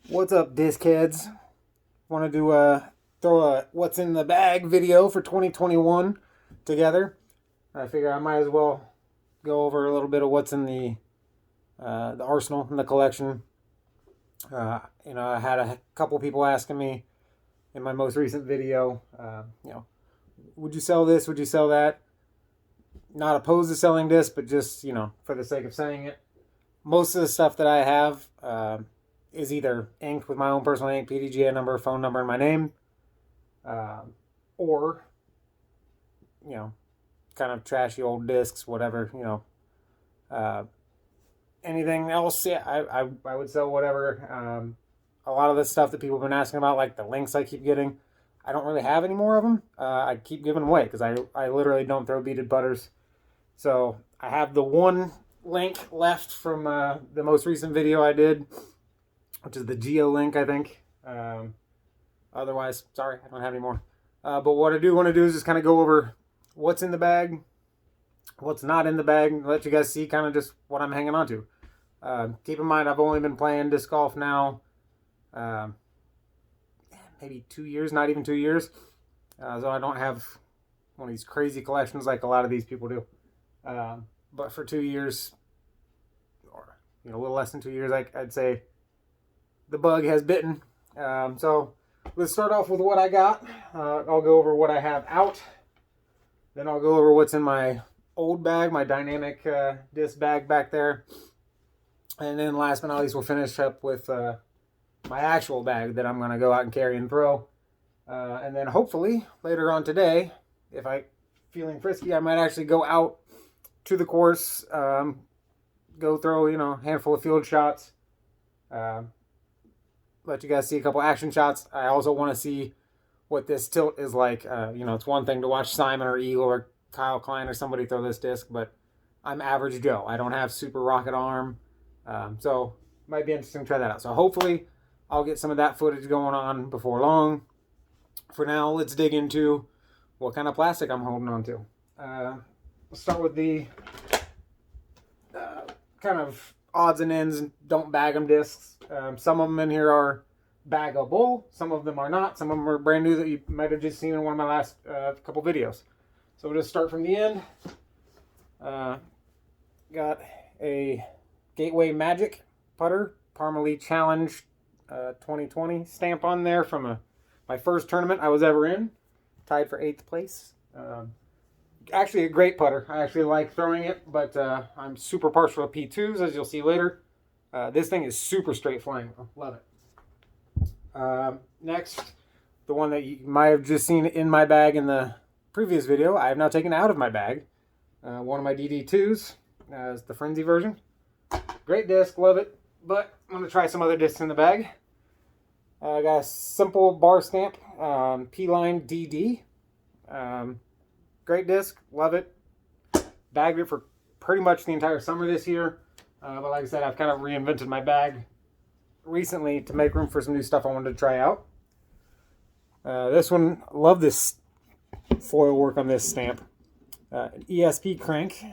What's up, disc heads? Want to do throw a what's in the bag video for 2021 together. I figure I might as well go over a little bit of what's in the arsenal in the collection. I had a couple people asking me in my most recent video, would you sell this? Would you sell that? Not opposed to selling this, but just for the sake of saying it. Most of the stuff that I have is either inked with my own personal ink, PDGA number, phone number, and my name, or kind of trashy old discs, whatever. Uh, Anything else? Yeah, I would sell whatever. A lot of the stuff that people have been asking about, like the links I keep getting, I don't really have any more of them. I keep giving away because I literally don't throw beaded putters. So I have the one link left from the most recent video I did, which is the Geo link, I think. Otherwise, sorry, I don't have any more. But what I do want to do is just kind of go over what's in the bag, what's not in the bag, let you guys see kind of just what I'm hanging on to. Keep in mind, I've only been playing disc golf now maybe 2 years, not even 2 years. So I don't have one of these crazy collections like a lot of these people do. But for 2 years, or a little less than 2 years, I'd say the bug has bitten. So let's start off with what I got. I'll go over what I have out. Then I'll go over what's in my old bag, my dynamic disc bag back there. And then last but not least, we'll finish up with my actual bag that I'm going to go out and carry and throw. And then hopefully later on today, if I'm feeling frisky, I might actually go out to the course, go throw, a handful of field shots, let you guys see a couple action shots. I also want to see what this tilt is like. It's one thing to watch Simon or Eagle or Kyle Klein or somebody throw this disc, but I'm average Joe. I don't have super rocket arm. So might be interesting to try that out. So hopefully I'll get some of that footage going on before long. For now, let's dig into what kind of plastic I'm holding on to. Let's start with the kind of odds and ends, don't bag them discs. Some of them in here are baggable. Some of them are not. Some of them are brand new that you might have just seen in one of my last couple videos. So we'll just start from the end. Got a Gateway Magic putter, Parmalee Challenge 2020 stamp on there from my first tournament I was ever in. Tied for 8th place. Actually a great putter. I actually like throwing it, but I'm super partial to P2s, as you'll see later. This thing is super straight flying. Love it. Next, the one that you might have just seen in my bag in the previous video, I have now taken out of my bag. One of my DD2s is the Frenzy version. Great disc, love it, but I'm going to try some other discs in the bag. I got a simple bar stamp, P-Line DD. Great disc, love it. Bagged it for pretty much the entire summer this year. But like I said, I've kind of reinvented my bag recently to make room for some new stuff I wanted to try out. This one, love this foil work on this stamp. An ESP crank.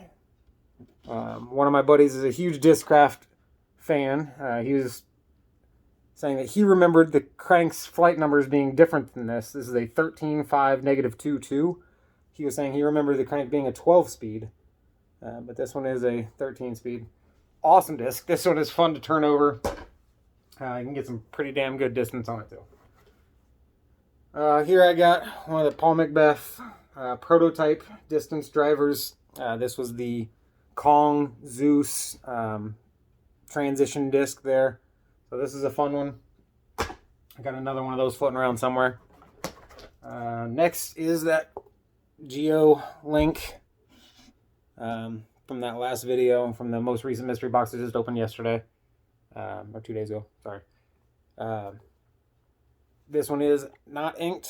One of my buddies is a huge Discraft fan. He was saying that he remembered the crank's flight numbers being different than this. This is a 13.5-22. He was saying he remembered the crank being a 12 speed, but this one is a 13 speed. Awesome disc. This one is fun to turn over. You can get some pretty damn good distance on it too. Here I got one of the Paul Macbeth prototype distance drivers. This was the Kong Zeus transition disc there. So this is a fun one. I got another one of those floating around somewhere. Next is that Geo link from that last video, from the most recent mystery box that just opened yesterday, or 2 days ago, sorry. This one is not inked,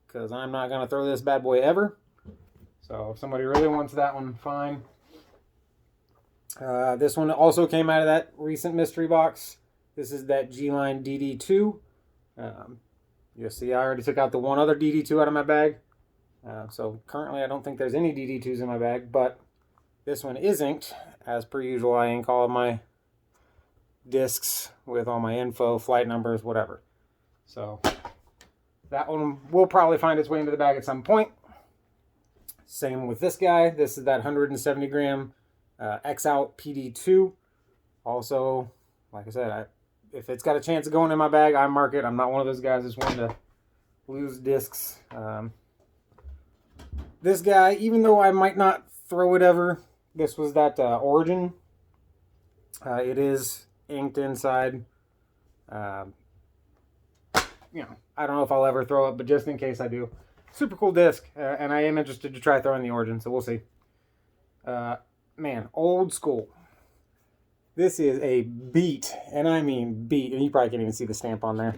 because I'm not going to throw this bad boy ever. So if somebody really wants that one, fine. This one also came out of that recent mystery box. This is that G-Line DD2. You'll see I already took out the one other DD2 out of my bag. So currently I don't think there's any DD2s in my bag, but this one is inked. As per usual, I ink all of my discs with all my info, flight numbers, whatever. So that one will probably find its way into the bag at some point. Same with this guy. This is that 170 gram X-Out PD2. Also, like I said, if it's got a chance of going in my bag, I mark it. I'm not one of those guys that's one to lose discs. This guy, even though I might not throw it ever, this was that Origin. It is inked inside. You know, I don't know if I'll ever throw it, but just in case I do. Super cool disc, and I am interested to try throwing the Origin, so we'll see. Man, old school. This is a beat, and I mean beat, and you probably can't even see the stamp on there.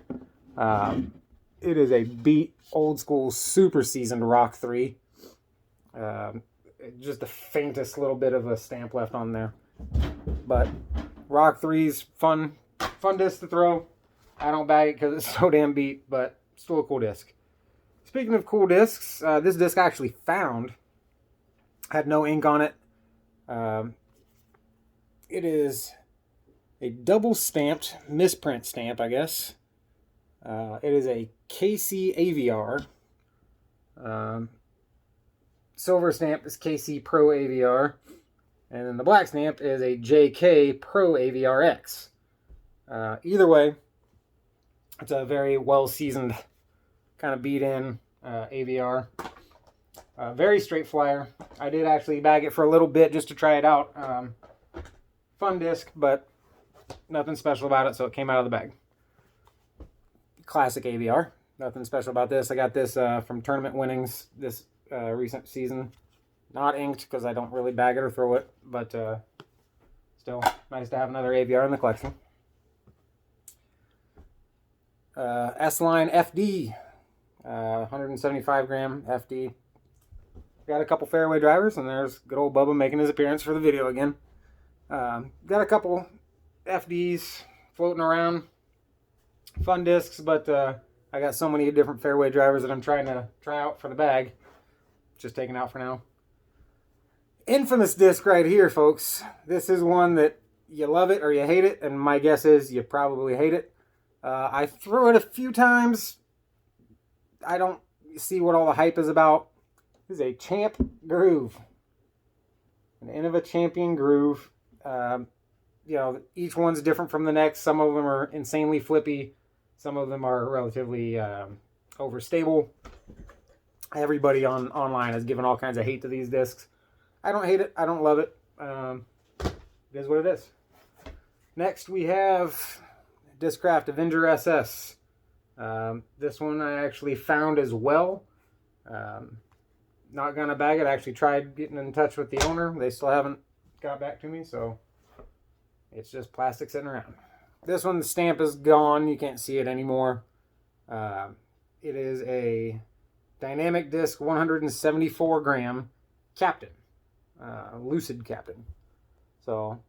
It is a beat, old school, super seasoned Rock 3. Just the faintest little bit of a stamp left on there. But Rock 3's fun disc to throw. I don't bag it because it's so damn beat, but still a cool disc. Speaking of cool discs, this disc I actually found. Had no ink on it. It is a double stamped misprint stamp, I guess. It is a KC AVR. Silver stamp is KC Pro AVR. And then the black stamp is a JK Pro AVR X. Either way, it's a very well-seasoned, kind of beat-in AVR. Very straight flyer. I did actually bag it for a little bit just to try it out. Fun disc, but nothing special about it, so it came out of the bag. Classic AVR. Nothing special about this. I got this from tournament winnings this recent season. Not inked because I don't really bag it or throw it, but still nice to have another AVR in the collection. S-Line FD, 175 gram FD. Got a couple fairway drivers, and there's good old Bubba making his appearance for the video again. Got a couple FDs floating around. Fun discs, but I got so many different fairway drivers that I'm trying to try out for the bag. Just taking out for now. Infamous disc right here, folks. This is one that you love it or you hate it, and my guess is you probably hate it. I threw it a few times. I don't see what all the hype is about. This is a Champ Groove. An Innova Champion Groove. You know, each one's different from the next. Some of them are insanely flippy. Some of them are relatively overstable. Everybody online has given all kinds of hate to these discs. I don't hate it. I don't love it. It is what it is. Next we have Discraft Avenger SS. This one I actually found as well. Not gonna bag it. I actually tried getting in touch with the owner. They still haven't got back to me, so it's just plastic sitting around. This one, the stamp is gone. You can't see it anymore. It is a Dynamic Disc 174 gram Captain. Lucid Captain. So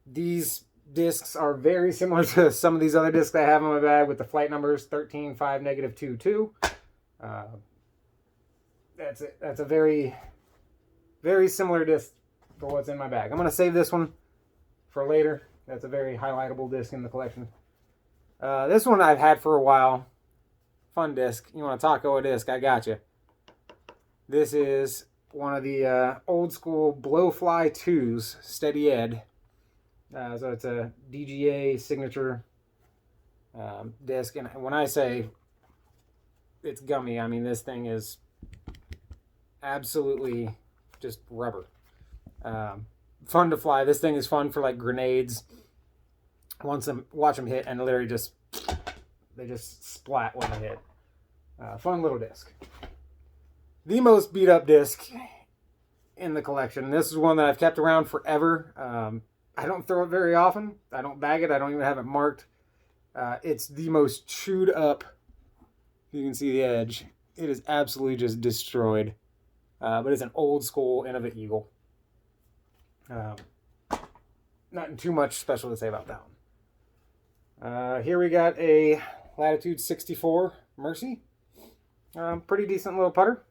these discs are very similar to some of these other discs I have in my bag with the flight numbers 13, 5, -22. That's a very, very similar disc for what's in my bag. I'm going to save this one for later. That's a very highlightable disc in the collection. This one I've had for a while. Fun disc. You want to taco a disc? I got you. This is one of the old school Blowfly 2s, Steady Ed. So it's a DGA signature disc. And when I say it's gummy, I mean this thing is absolutely just rubber. Fun to fly. This thing is fun for like grenades. Watch them hit, and literally they just splat when they hit. Fun little disc. The most beat up disc in the collection. This is one that I've kept around forever. I don't throw it very often. I don't bag it. I don't even have it marked. It's the most chewed up. You can see the edge. It is absolutely just destroyed. But it's an old school Innova Eagle. Not too much special to say about that one. Here we got a Latitude 64 Mercy. Pretty decent little putter.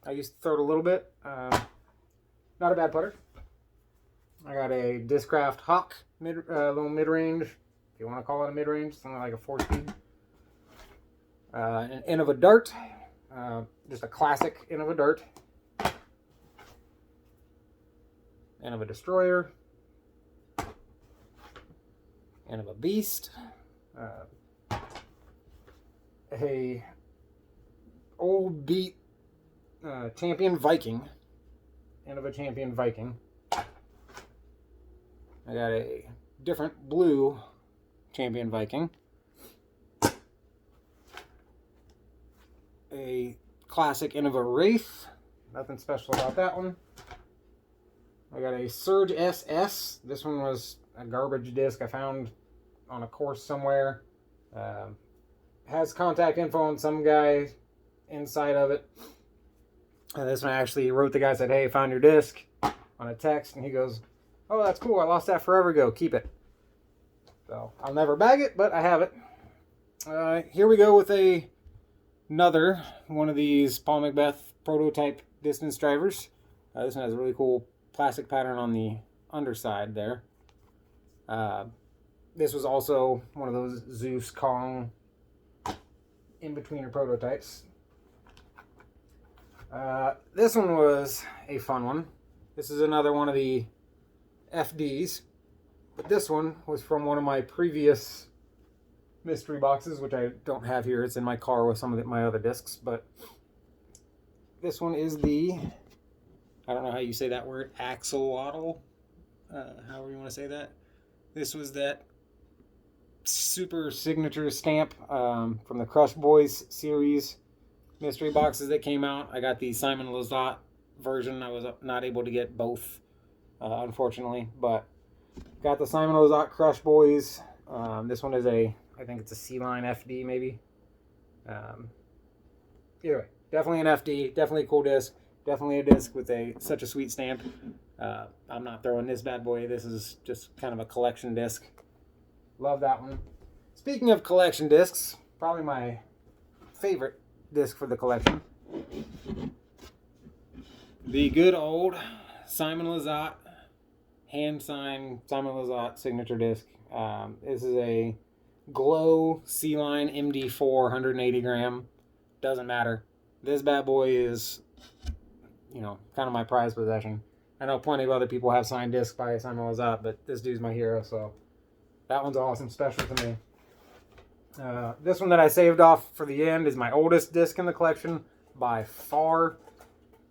I used to throw it a little bit. Not a bad putter. I got a Discraft Hawk, little mid-range, if you want to call it a mid-range, something like a 4-speed. An Innova Dart, just a classic Innova Dart. Innova Destroyer. Innova Beast. A old beat Champion Viking. Innova Champion Viking. I got a different blue Champion Viking. A classic Innova Wraith. Nothing special about that one. I got a Surge SS. This one was a garbage disc I found on a course somewhere. Has contact info on some guy inside of it. This one I actually wrote the guy, said, "Hey, found your disc," on a text, and he goes, "Oh, that's cool. I lost that forever ago. Keep it." So I'll never bag it, but I have it. Here we go with another one of these Paul Macbeth prototype distance drivers. This one has a really cool plastic pattern on the underside there. This was also one of those Zeus Kong in-betweener prototypes. This one was a fun one. This is another one of the FDs, but this one was from one of my previous mystery boxes, which I don't have here. It's in my car with some of my other discs, but this one is the, I don't know how you say that word, axolotl, however you want to say that. This was that super signature stamp from the Crush Boys series mystery boxes that came out. I got the Simon Lizotte version. I was not able to get both, unfortunately, but got the Simon Lizotte Crush Boys. This one is I think it's a C-Line FD maybe. Either way, definitely an FD, definitely a cool disc, definitely a disc with such a sweet stamp. I'm not throwing this bad boy. This is just kind of a collection disc. Love that one. Speaking of collection discs, probably my favorite disc for the collection. The good old Simon Lizotte hand-signed Simon Lizotte signature disc. This is a Glow C-Line MD4 180 gram. Doesn't matter. This bad boy is, kind of my prized possession. I know plenty of other people have signed discs by Simon Lizotte, but this dude's my hero, so that one's awesome, special to me. This one that I saved off for the end is my oldest disc in the collection by far.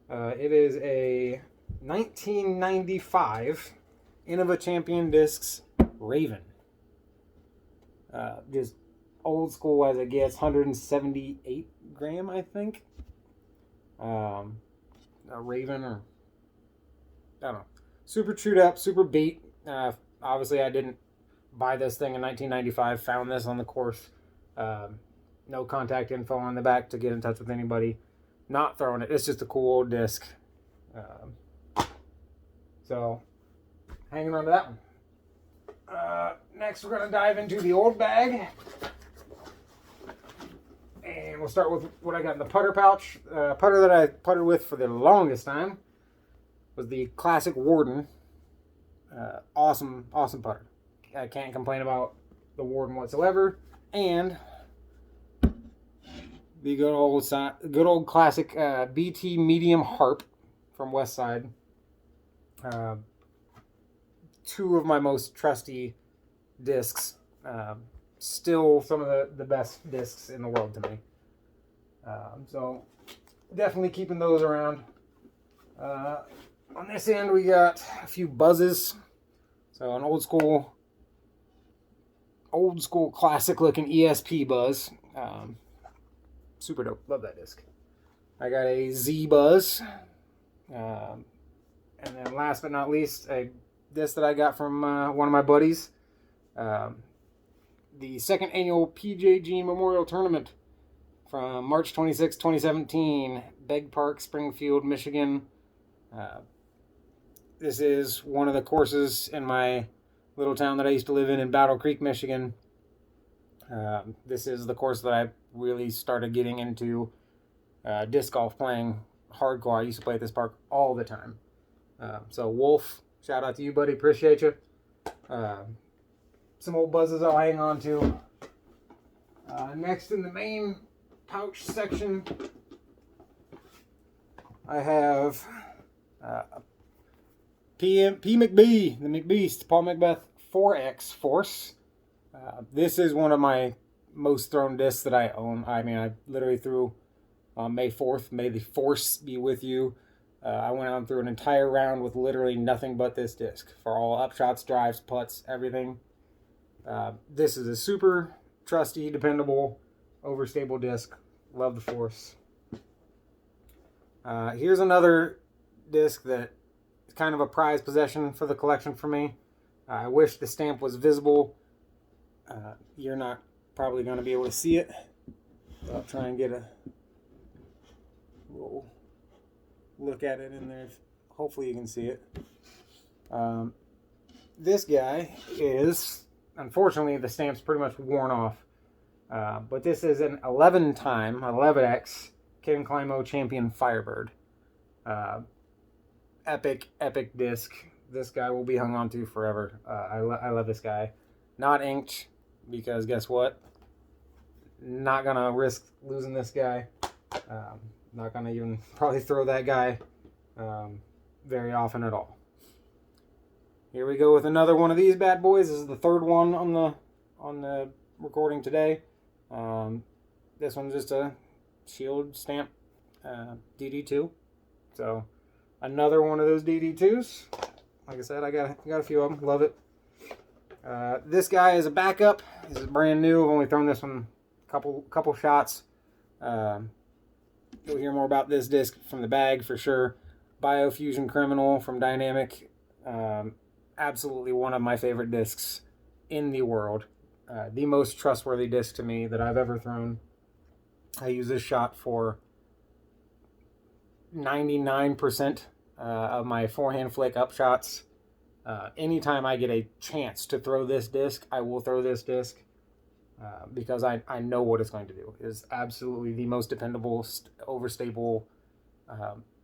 It is a 1995 Innova Champion Discs Raven. Just old school as it gets, 178 gram, I think. A Raven, or I don't know. Super chewed up, super beat. Obviously, I didn't buy this thing in 1995. Found this on the course. No contact info on the back to get in touch with anybody. Not throwing it. It's just a cool old disc. So, hanging on to that one. Next, we're going to dive into the old bag. And we'll start with what I got in the putter pouch. Putter that I puttered with for the longest time was the classic Warden. Awesome putter. I can't complain about the Warden whatsoever. And the good old classic BT Medium Harp from Westside. Two of my most trusty discs. Still some of the best discs in the world to me. So definitely keeping those around. On this end, we got a few buzzes. So an old school classic looking ESP buzz. Super dope. Love that disc. I got a Z Buzz. And then last but not least, a disc that I got from one of my buddies. The second annual PJG Memorial Tournament from March 26, 2017, Begg Park, Springfield, Michigan. This is one of the courses in my little town that I used to live in Battle Creek, Michigan. This is the course that I really started getting into disc golf, playing hardcore. I used to play at this park all the time. So Wolf Shout out to you, buddy. Appreciate you. Some old buzzes I'll hang on to. Next in the main pouch section, I have P. McBee, the McBeast, Paul McBeth 4X Force. This is one of my most thrown discs that I own. I mean, I literally threw on May 4th. May the Force be with you. I went on through an entire round with literally nothing but this disc for all upshots, drives, putts, everything. This is a super trusty, dependable, overstable disc. Love the Force. Here's another disc that is kind of a prized possession for the collection for me. I wish the stamp was visible. You're not probably going to be able to see it. So I'll try and get a little look at it in there. Hopefully you can see it. This guy is, unfortunately, the stamp's pretty much worn off. But this is an 11X Ken Climo Champion Firebird. Epic disc. This guy will be hung on to forever. I love this guy. Not inked, because guess what? Not gonna risk losing this guy. Not gonna even probably throw that guy very often at all. Here we go with another one of these bad boys. This is the third one on the recording today. This one's just a Shield stamp DD2. So another one of those DD2s. Like I said, I got a few of them. Love it. This guy is a backup. This is brand new. I've only thrown this one a couple shots. You'll hear more about this disc from the bag for sure. Biofusion Criminal from Dynamic. Absolutely one of my favorite discs in the world. The most trustworthy disc to me that I've ever thrown. I use this shot for 99% of my forehand flick up shots. Anytime I get a chance to throw this disc, I will throw this disc because I know what it's going to do. It is absolutely the most dependable, overstable.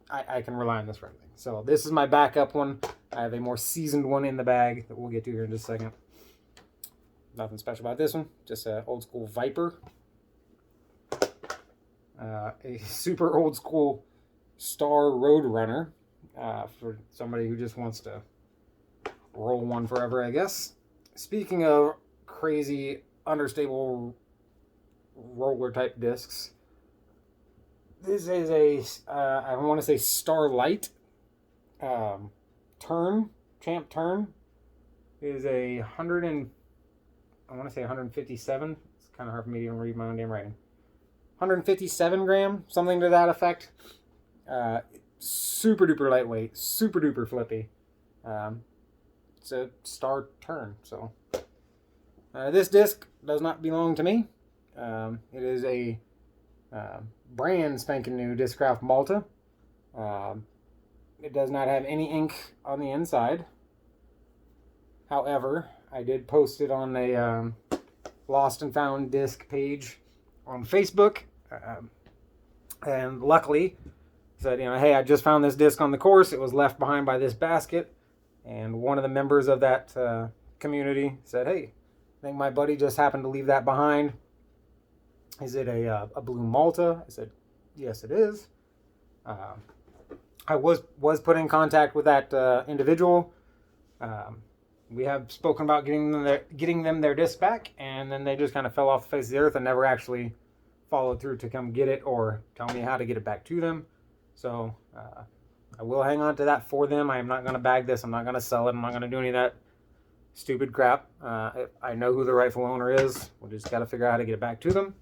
I can rely on this for everything. So this is my backup one. I have a more seasoned one in the bag that we'll get to here in just a second. Nothing special about this one. Just an old school Viper. A super old school Star Roadrunner for somebody who just wants to roll one forever, I guess. Speaking of crazy, understable roller type discs, this is a, I want to say Starlight Turn, Champ Turn. It is a 157. It's kind of hard for me to even read my own damn writing. 157 gram, something to that effect. Super duper lightweight, super duper flippy. It's a Star Turn. So this disc does not belong to me. It is a brand spanking new Discraft Malta. It does not have any ink on the inside. However, I did post it on a Lost and Found disc page on Facebook, and luckily said, hey, I just found this disc on the course. It was left behind by this basket, and one of the members of that community said, hey, I think my buddy just happened to leave that behind. Is it a Blue Malta? I said, yes, it is. I was put in contact with that individual. We have spoken about getting them their disc back, and then they just kind of fell off the face of the earth and never actually followed through to come get it or tell me how to get it back to them. So I will hang on to that for them. I am not going to bag this. I'm not going to sell it. I'm not going to do any of that stupid crap. I know who the rightful owner is. We'll just got to figure out how to get it back to them.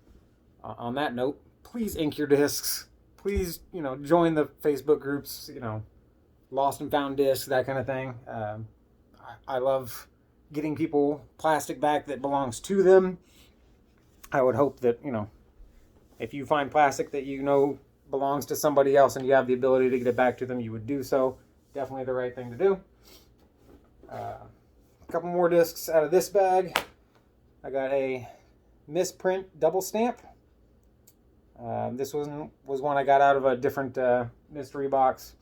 On that note, please ink your discs. Please, join the Facebook groups, Lost and Found Discs, that kind of thing. I love getting people plastic back that belongs to them. I would hope that, if you find plastic that belongs to somebody else and you have the ability to get it back to them, you would do so. Definitely the right thing to do. A couple more discs out of this bag. I got a Misprint double stamp. This was one I got out of a different mystery box.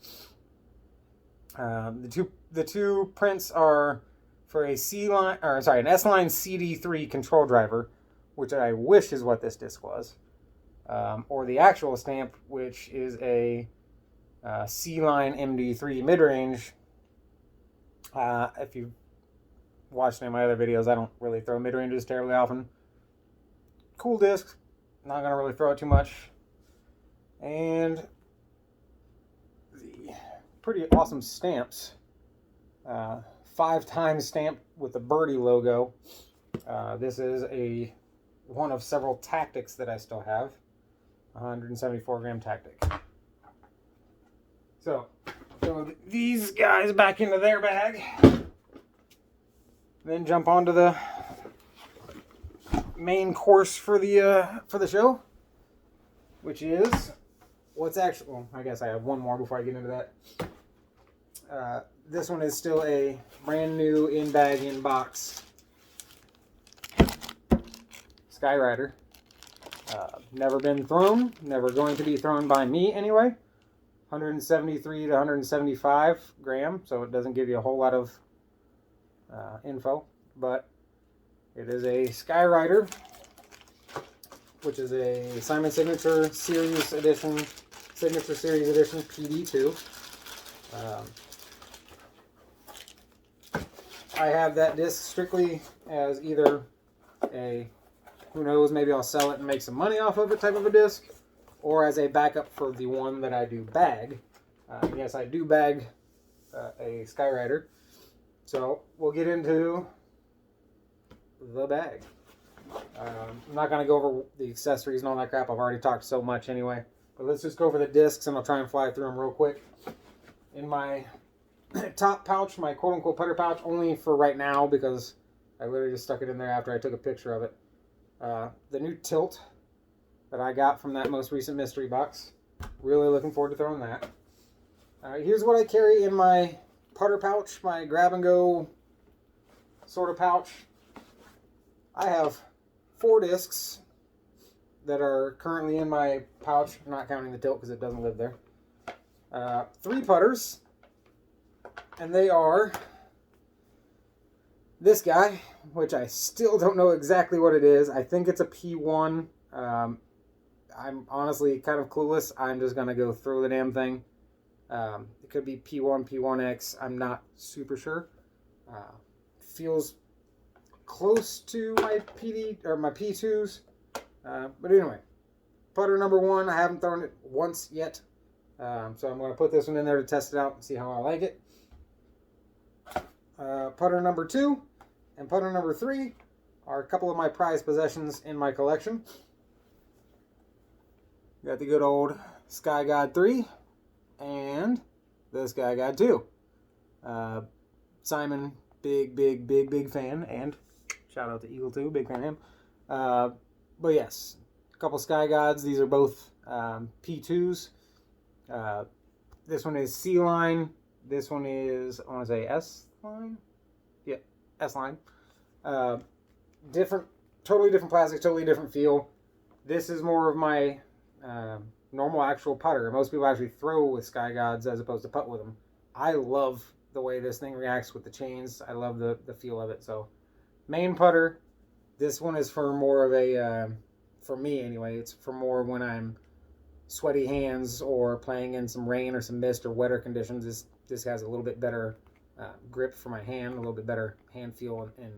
The two prints are for a an S-Line CD3 control driver, which I wish is what this disc was, or the actual stamp, which is a C-Line MD3 mid-range. If you've watched any of my other videos, I don't really throw mid-ranges terribly often. Cool disc, not going to really throw it too much. And the pretty awesome stamps. 5 times stamp with the Birdie logo. This is one of several Tactics that I still have. 174 gram Tactic. So, throw these guys back into their bag. Then jump onto the main course for the show, which is what's actually. Well, I guess I have one more before I get into that. This one is still a brand new in bag in box Skyrider. Never been thrown, never going to be thrown by me anyway. 173 to 175 gram, so it doesn't give you a whole lot of info, but it is a Skyrider, which is a Simon Signature Series Edition PD2. I have that disc strictly as either a, who knows, maybe I'll sell it and make some money off of it type of a disc, or as a backup for the one that I do bag. Yes, I do bag a Skyrider. So we'll get into the bag. I'm not going to go over the accessories and all that crap. I've already talked so much anyway. But let's just go over the discs and I'll try and fly through them real quick. In my top pouch, my quote-unquote putter pouch, only for right now because I literally just stuck it in there after I took a picture of it. The new tilt that I got from that most recent mystery box. Really looking forward to throwing that. Here's what I carry in my putter pouch, my grab-and-go sort of pouch. I have 4 discs that are currently in my pouch, not counting the tilt because it doesn't live there. 3 putters, and they are this guy, which I still don't know exactly what it is. I think it's a P1. I'm honestly kind of clueless. I'm just going to go throw the damn thing. It could be P1, P1X. I'm not super sure. Feels close to my PD or my P2s. But anyway, putter number 1. I haven't thrown it once yet. So I'm going to put this one in there to test it out and see how I like it. Putter number 2 and putter number 3 are a couple of my prized possessions in my collection. Got the good old Sky God 3 and the Sky God 2. Simon, big fan, and shout out to Eagle 2, big fan of him. But yes, a couple Sky Gods. These are both P2s. This one is C-Line. This one is, I want to say S-Line? Yeah, S-Line. Totally different plastic, totally different feel. This is more of my normal actual putter. Most people actually throw with Sky Gods as opposed to putt with them. I love the way this thing reacts with the chains. I love the feel of it. So, main putter. This one is for more of a, for me anyway, it's for more when I'm sweaty hands or playing in some rain or some mist or wetter conditions. This has a little bit better grip for my hand, a little bit better hand feel in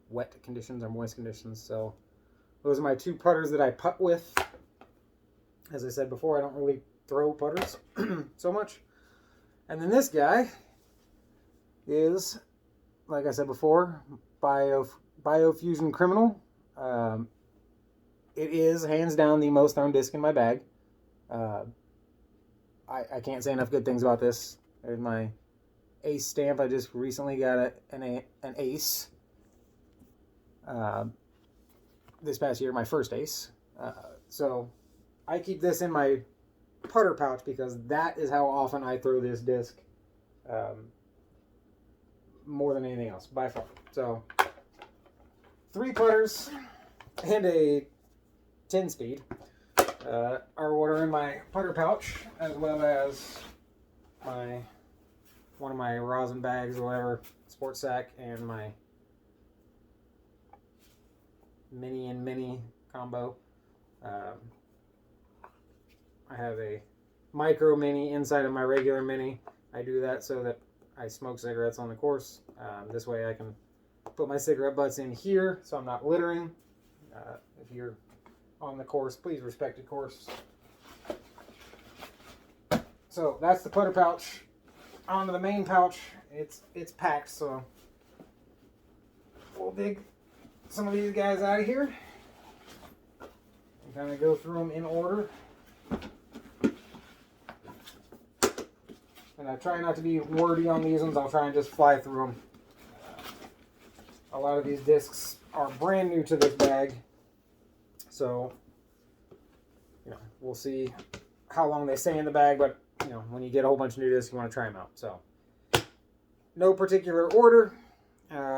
wet conditions or moist conditions. So those are my 2 putters that I putt with. As I said before, I don't really throw putters so much. And then this guy is, like I said before, Biofusion Criminal. It is hands down the most thrown disc in my bag. I can't say enough good things about this. There's my Ace stamp. I just recently got an Ace. This past year, my first Ace. So I keep this in my putter pouch because that is how often I throw this disc. More than anything else, by far. So 3 putters and a 10-speed are what are in my putter pouch, as well as my one of my rosin bags or whatever, sports sack, and my mini and mini combo. I have a micro mini inside of my regular mini. I do that so that I smoke cigarettes on the course. This way I can put my cigarette butts in here so I'm not littering. If you're on the course, please respect the course. So that's the putter pouch. Onto the main pouch. It's packed, so we'll dig some of these guys out of here and kind of go through them in order. And I try not to be wordy on these ones. I'll try and just fly through them. A lot of these discs are brand new to this bag, so we'll see how long they stay in the bag. But when you get a whole bunch of new discs, you want to try them out. So, no particular order.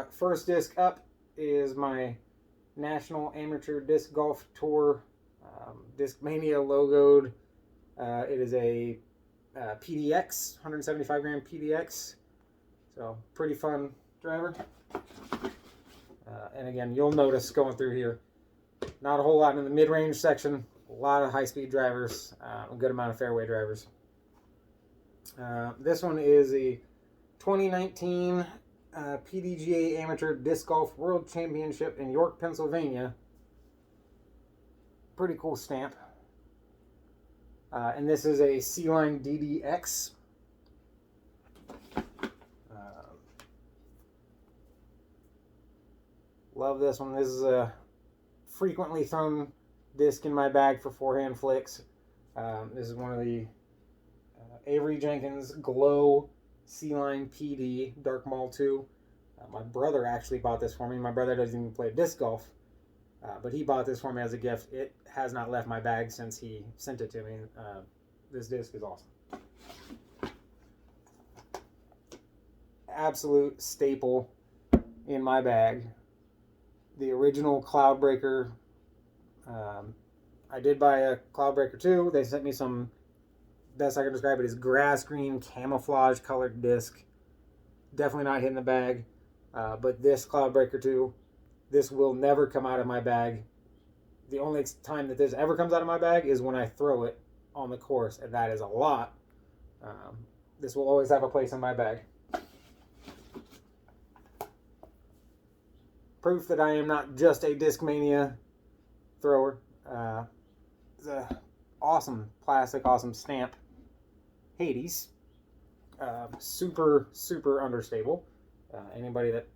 First disc up is my National Amateur Disc Golf Tour Discmania logoed. It is a PDX, 175 gram PDX. So, pretty fun driver. And again, you'll notice going through here, not a whole lot in the mid-range section. A lot of high-speed drivers, a good amount of fairway drivers. This one is a 2019 PDGA Amateur Disc Golf World Championship in York, Pennsylvania. Pretty cool stamp. And this is a C-Line DDX. Love this one. This is a frequently thrown disc in my bag for forehand flicks. This is one of the Avery Jenkins Glow C-Line PD Dark Mall 2. My brother actually bought this for me. My brother doesn't even play disc golf, but he bought this for me as a gift. It has not left my bag since he sent it to me. This disc is awesome. Absolute staple in my bag. The original Cloudbreaker. I did buy a Cloudbreaker 2. They sent me some, best I can describe it is grass green camouflage colored disc. Definitely not hitting the bag. But this Cloudbreaker 2, this will never come out of my bag. The only time that this ever comes out of my bag is when I throw it on the course, and that is a lot. This will always have a place in my bag. Proof that I am not just a Discmania thrower. It's an awesome plastic, awesome stamp. Hades. Super, super understable. Anybody that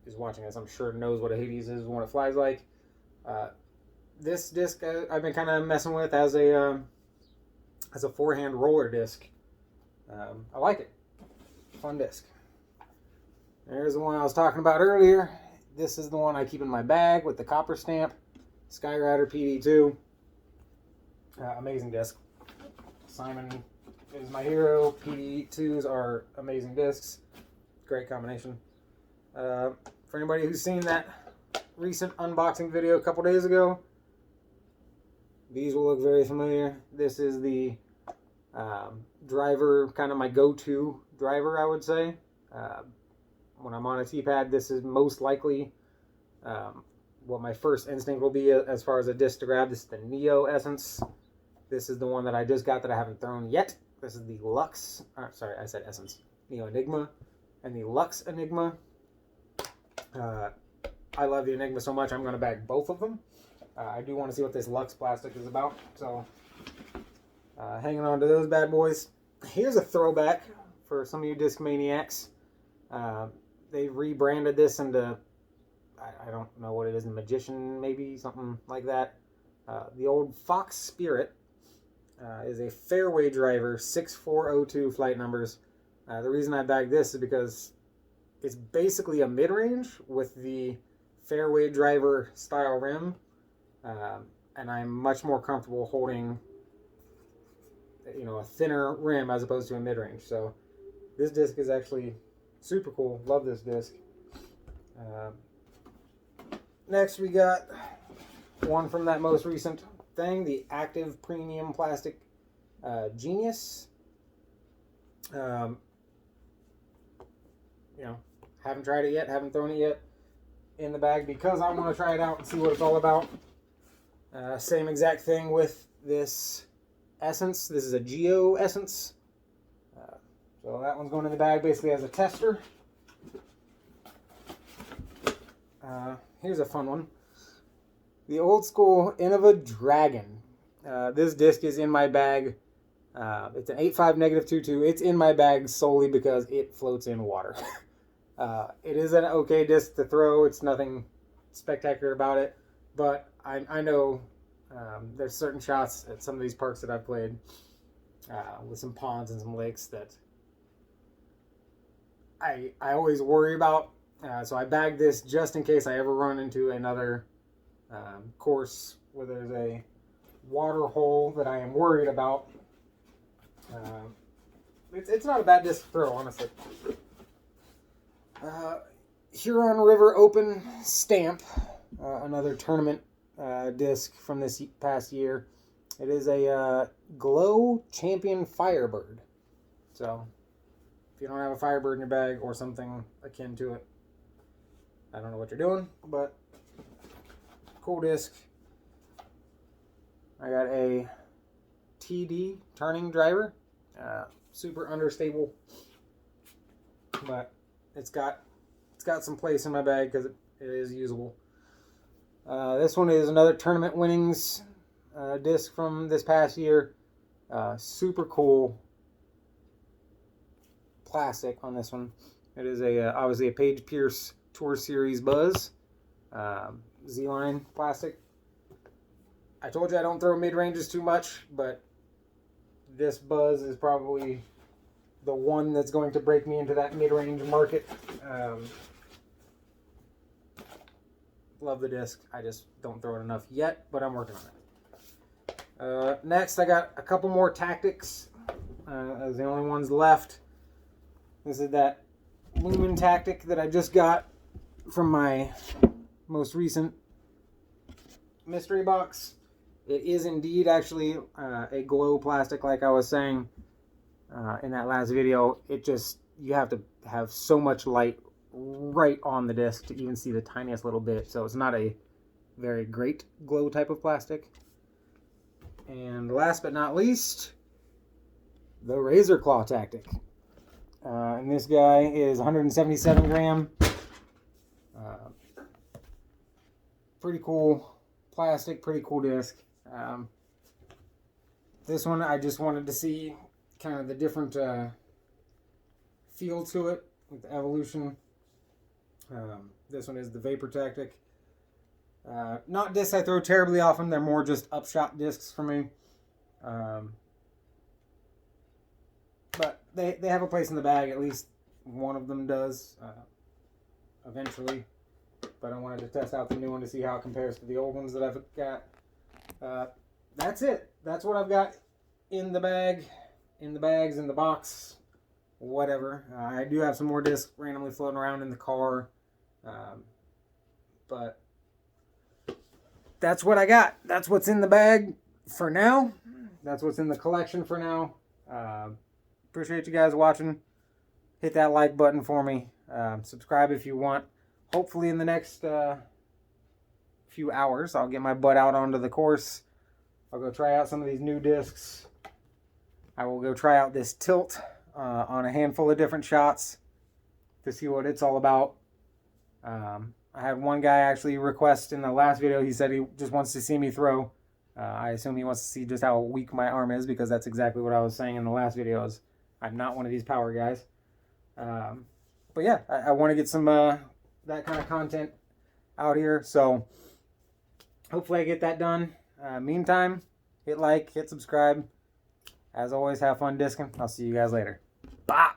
is watching this, I'm sure knows what a Hades is and what it flies like. This disc I've been kind of messing with as a forehand roller disc. I like it. Fun disc. There's the one I was talking about earlier. This is the one I keep in my bag with the copper stamp. Skyrider PD2. Amazing disc. Simon is my hero. PD2s are amazing discs. Great combination. For anybody who's seen that recent unboxing video a couple days ago, these will look very familiar. This is the driver, kind of my go-to driver, I would say. When I'm on a tee pad, this is most likely what my first instinct will be as far as a disc to grab. This is the Neo Essence. This is the one that I just got that I haven't thrown yet. This is the Lux. Sorry, I said Essence. Neo Enigma and the Lux Enigma. I love the Enigma so much, I'm going to bag both of them. I do want to see what this Lux plastic is about. So, hanging on to those bad boys. Here's a throwback for some of you disc maniacs. They rebranded this into, I don't know what it is, Magician maybe, something like that. The old Fox Spirit is a fairway driver, 6402 flight numbers. The reason I bagged this is because it's basically a mid-range with the fairway driver style rim. And I'm much more comfortable holding, a thinner rim as opposed to a mid-range. So this disc is actually super cool. Love this disc. Next we got one from that most recent thing, the Active Premium Plastic Genius. haven't tried it yet, haven't thrown it yet in the bag because I want to try it out and see what it's all about. Same exact thing with this Essence. This is a Geo Essence. So that one's going in the bag basically as a tester. Here's a fun one. The Old School Innova Dragon. This disc is in my bag. It's an 8.5 -22. It's in my bag solely because it floats in water. It is an okay disc to throw. It's nothing spectacular about it. But I know there's certain shots at some of these parks that I've played with some ponds and some lakes that I always worry about. So I bagged this just in case I ever run into another course where there's a water hole that I am worried about. It's not a bad disc to throw, honestly. Huron River Open Stamp, another tournament disc from this past year. It is a Glow Champion Firebird. So, if you don't have a Firebird in your bag or something akin to it, I don't know what you're doing, but cool disc. I got a TD turning driver, super understable, but it's got some place in my bag because it is usable. This one is another tournament winnings disc from this past year. Super cool plastic on this one. It is obviously a Paige Pierce Tour Series Buzz Z-Line plastic. I told you I don't throw mid-ranges too much, but this Buzz is probably the one that's going to break me into that mid-range market. Love the disc. I just don't throw it enough yet, but I'm working on it. Next, I got a couple more Tactics as the only ones left. This is that Lumen Tactic that I just got from my most recent mystery box. It is indeed actually a glow plastic, like I was saying in that last video. You have to have so much light right on the disc to even see the tiniest little bit. So it's not a very great glow type of plastic. And last but not least, the Razor Claw Tactic. And this guy is 177 gram. Pretty cool plastic, pretty cool disc. This one I just wanted to see kind of the different feel to it with the Evolution. This one is the Vapor Tactic. Not discs I throw terribly often. They're more just upshot discs for me. But they have a place in the bag. At least one of them does eventually. But I wanted to test out the new one to see how it compares to the old ones that I've got. That's it. That's what I've got in the bag, in the bags, in the box, whatever. I do have some more discs randomly floating around in the car. But that's what I got. That's what's in the bag for now. That's what's in the collection for now. Appreciate you guys watching. Hit that like button for me. Subscribe if you want. Hopefully in the next few hours, I'll get my butt out onto the course. I'll go try out some of these new discs. I will go try out this tilt on a handful of different shots to see what it's all about. I had one guy actually request in the last video. He said he just wants to see me throw. I assume he wants to see just how weak my arm is, because that's exactly what I was saying in the last videos. I'm not one of these power guys. But yeah, I want to get some that kind of content out here. So hopefully I get that done. Meantime, hit like, hit subscribe. As always, have fun discing. I'll see you guys later. Bye.